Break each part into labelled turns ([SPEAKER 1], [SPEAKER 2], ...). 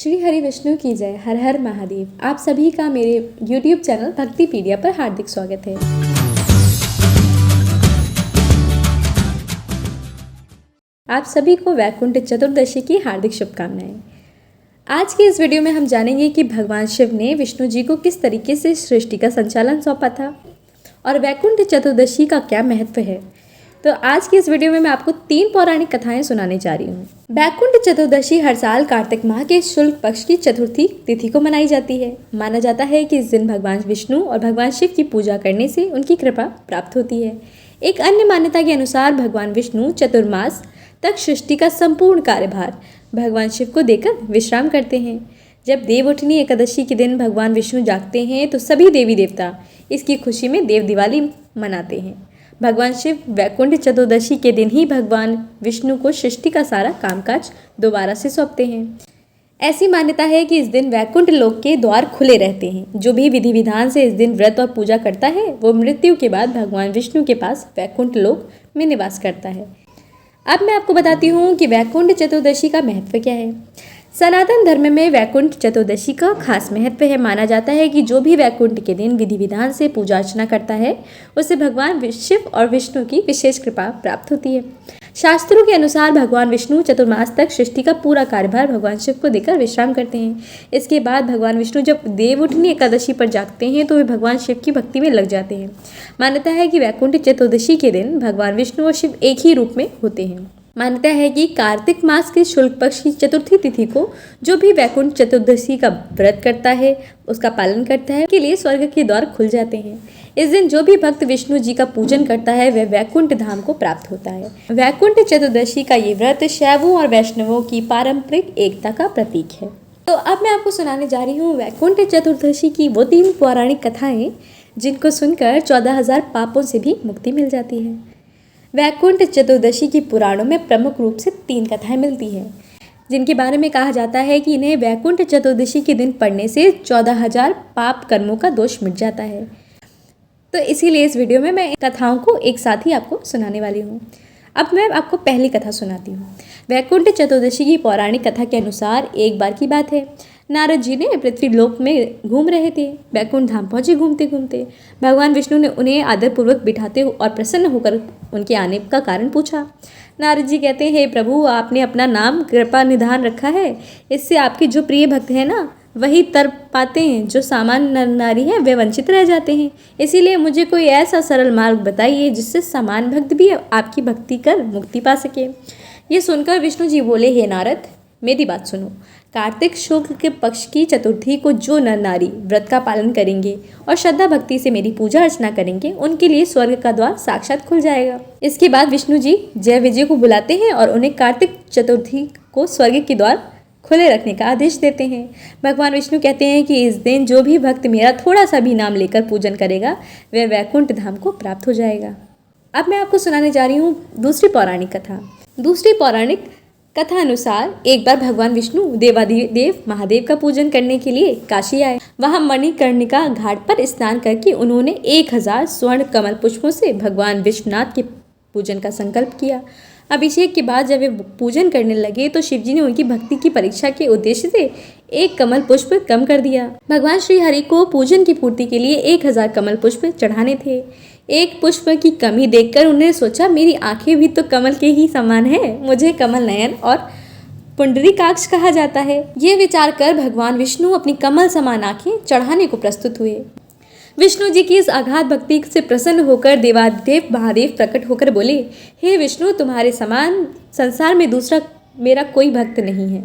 [SPEAKER 1] श्री हरि विष्णु की जय। हर हर महादेव। आप सभी का मेरे YouTube चैनल भक्तिपीडिया पर हार्दिक स्वागत है। आप सभी को वैकुंठ चतुर्दशी की हार्दिक शुभकामनाएं। आज की इस वीडियो में हम जानेंगे कि भगवान शिव ने विष्णु जी को किस तरीके से सृष्टि का संचालन सौंपा था और वैकुंठ चतुर्दशी का क्या महत्व है। तो आज की इस वीडियो में मैं आपको 3 पौराणिक कथाएं सुनाने जा रही हूँ। वैकुंठ चतुर्दशी हर साल कार्तिक माह के शुक्ल पक्ष की चतुर्थी तिथि को मनाई जाती है। माना जाता है कि इस दिन भगवान विष्णु और भगवान शिव की पूजा करने से उनकी कृपा प्राप्त होती है। एक अन्य मान्यता के अनुसार भगवान विष्णु चतुर्मास तक सृष्टि का संपूर्ण कार्यभार भगवान शिव को देकर विश्राम करते हैं। जब देवउठनी एकादशी के दिन भगवान विष्णु जागते हैं तो सभी देवी देवता इसकी खुशी में देव दिवाली मनाते हैं। भगवान शिव वैकुंठ चतुर्दशी के दिन ही भगवान विष्णु को सृष्टि का सारा कामकाज दोबारा से सौंपते हैं। ऐसी मान्यता है कि इस दिन वैकुंठ लोक के द्वार खुले रहते हैं। जो भी विधि विधान से इस दिन व्रत और पूजा करता है वो मृत्यु के बाद भगवान विष्णु के पास वैकुंठ लोक में निवास करता है। अब मैं आपको बताती हूँ कि वैकुंठ चतुर्दशी का महत्व क्या है। सनातन धर्म में वैकुंठ चतुर्दशी का खास महत्व है। माना जाता है कि जो भी वैकुंठ के दिन विधि विधान से पूजा अर्चना करता है उसे भगवान शिव और विष्णु की विशेष कृपा प्राप्त होती है। शास्त्रों के अनुसार भगवान विष्णु चतुर्मास तक सृष्टि का पूरा कार्यभार भगवान शिव को देकर विश्राम करते हैं। इसके बाद भगवान विष्णु जब देवउठनी एकादशी पर जागते हैं तो वे भगवान शिव की भक्ति में लग जाते हैं। मान्यता है कि वैकुंठ चतुर्दशी के दिन भगवान विष्णु और शिव एक ही रूप में होते हैं। मान्यता है कि कार्तिक मास के शुक्ल पक्ष की चतुर्थी तिथि को जो भी वैकुंठ चतुर्दशी का व्रत करता है उसका पालन करता है के लिए स्वर्ग के द्वार खुल जाते हैं। इस दिन जो भी भक्त विष्णु जी का पूजन करता है वह वैकुंठ धाम को प्राप्त होता है। वैकुंठ चतुर्दशी का ये व्रत शैवों और वैष्णवों की पारंपरिक एकता का प्रतीक है। तो अब मैं आपको सुनाने जा रही हूँ वैकुंठ चतुर्दशी की वो 3 पौराणिक कथाएं जिनको सुनकर 14,000 पापों से भी मुक्ति मिल जाती है। वैकुंठ चतुर्दशी की पुराणों में प्रमुख रूप से 3 कथाएं मिलती हैं जिनके बारे में कहा जाता है कि इन्हें वैकुंठ चतुर्दशी के दिन पढ़ने से 14,000 पाप कर्मों का दोष मिट जाता है। तो इसीलिए इस वीडियो में मैं कथाओं को एक साथ ही आपको सुनाने वाली हूँ। अब मैं आपको पहली कथा सुनाती हूँ। वैकुंठ चतुर्दशी की पौराणिक कथा के अनुसार एक बार की बात है, नारद जी ने पृथ्वी लोक में घूम रहे थे। वैकुंठ धाम पहुंचे घूमते घूमते। भगवान विष्णु ने उन्हें आदरपूर्वक बिठाते और प्रसन्न होकर उनके आने का कारण पूछा। नारद जी कहते हैं, हे प्रभु, आपने अपना नाम कृपा निधान रखा है, इससे आपके जो प्रिय भक्त हैं ना वही तर पाते हैं, जो सामान्य नर नारी हैं वे वंचित रह जाते हैं। इसीलिए मुझे कोई ऐसा सरल मार्ग बताइए जिससे सामान्य भक्त भी आपकी भक्ति कर मुक्ति पा सके। ये सुनकर विष्णु जी बोले, हे नारद, मेरी बात सुनो। कार्तिक शुक्ल के पक्ष की चतुर्थी को जो नर नारी व्रत का पालन करेंगे और श्रद्धा भक्ति से मेरी पूजा अर्चना करेंगे उनके लिए स्वर्ग का द्वार साक्षात खुल जाएगा। इसके बाद विष्णु जी जय विजय को बुलाते हैं और उन्हें कार्तिक चतुर्थी को स्वर्ग के द्वार खुले रखने का आदेश देते हैं। भगवान विष्णु कहते हैं कि इस दिन जो भी भक्त मेरा थोड़ा सा भी नाम लेकर पूजन करेगा वह वैकुंठ धाम को प्राप्त हो जाएगा। अब मैं आपको सुनाने जा रही हूँ दूसरी पौराणिक कथा। दूसरी पौराणिक कथा अनुसार एक बार भगवान विष्णु देवादिदेव महादेव का पूजन करने के लिए काशी आए। वहां मणिकर्णिका घाट पर स्नान करके उन्होंने 1000 स्वर्ण कमल पुष्पों से भगवान विश्वनाथ के पूजन का संकल्प किया। अभिषेक के बाद जब वे पूजन करने लगे तो शिवजी ने उनकी भक्ति की परीक्षा के उद्देश्य से एक कमल पुष्प कम कर दिया। भगवान श्री हरि को पूजन की पूर्ति के लिए 1000 कमल पुष्प चढ़ाने थे। एक पुष्प की कमी देखकर उन्होंने सोचा, मेरी आंखें भी तो कमल के ही समान है, मुझे कमल नयन और पुंडरीकाक्ष कहा जाता है। ये विचार कर भगवान विष्णु अपनी कमल समान आंखें चढ़ाने को प्रस्तुत हुए। विष्णु जी की इस अगाध भक्ति से प्रसन्न होकर देवादिदेव महादेव प्रकट होकर बोले, हे विष्णु, तुम्हारे समान संसार में दूसरा मेरा कोई भक्त नहीं है।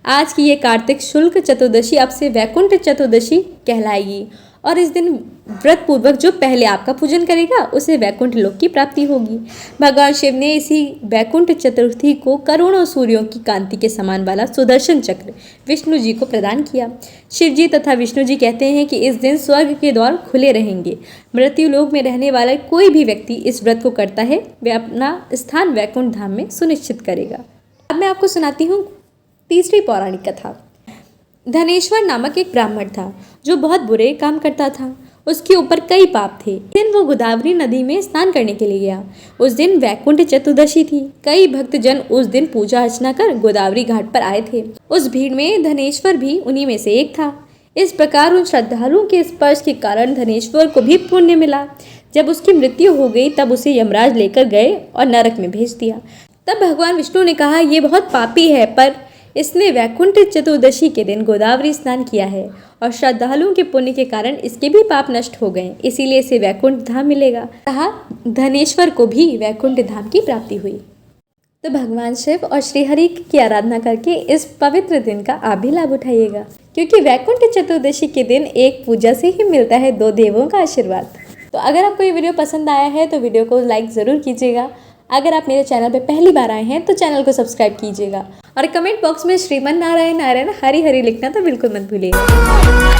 [SPEAKER 1] आज की ये कार्तिक शुक्ल चतुर्दशी अब से वैकुंठ चतुर्दशी कहलाएगी और इस दिन व्रत पूर्वक जो पहले आपका पूजन करेगा उसे वैकुंठ लोक की प्राप्ति होगी। भगवान शिव ने इसी वैकुंठ चतुर्थी को करोड़ों सूर्यों की कांति के समान वाला सुदर्शन चक्र विष्णु जी को प्रदान किया। शिव जी तथा विष्णु जी कहते हैं कि इस दिन स्वर्ग के द्वार खुले रहेंगे। मृत्यु लोक में रहने वाला कोई भी व्यक्ति इस व्रत को करता है वह अपना स्थान वैकुंठ धाम में सुनिश्चित करेगा। अब मैं आपको सुनाती हूँ तीसरी पौराणिक कथा। धनेश्वर नामक एक ब्राह्मण था जो बहुत बुरे काम करता था। उसके ऊपर कई पाप थे। एक दिन वो गोदावरी नदी में स्नान करने के लिए गया। उस दिन वैकुंठ चतुर्दशी थी। कई भक्तजन उस दिन पूजा अर्चना कर गोदावरी घाट पर आए थे। उस भीड़ में धनेश्वर भी उन्हीं में से एक था। इस प्रकार उन श्रद्धालुओं के स्पर्श के कारण धनेश्वर को भी पुण्य मिला। जब उसकी मृत्यु हो गई तब उसे यमराज लेकर गए और नरक में भेज दिया। तब भगवान विष्णु ने कहा, ये बहुत पापी है, पर इसने वैकुंठ चतुर्दशी के दिन गोदावरी स्नान किया है और श्रद्धालुओं के पुण्य के कारण इसके भी पाप नष्ट हो गए, इसीलिए इसे वैकुंठ धाम मिलेगा। कहा धनेश्वर को भी वैकुंठ धाम की प्राप्ति हुई। तो भगवान शिव और श्रीहरि की आराधना करके इस पवित्र दिन का आप भी लाभ उठाइएगा, क्योंकि वैकुंठ चतुर्दशी के दिन एक पूजा से ही मिलता है 2 देवों का आशीर्वाद। तो अगर आपको ये वीडियो पसंद आया है तो वीडियो को लाइक ज़रूर कीजिएगा। अगर आप मेरे चैनल पे पहली बार आए हैं तो चैनल को सब्सक्राइब कीजिएगा और कमेंट बॉक्स में श्रीमन नारायण नारायण हरि हरि लिखना तो बिल्कुल मत भूलिएगा।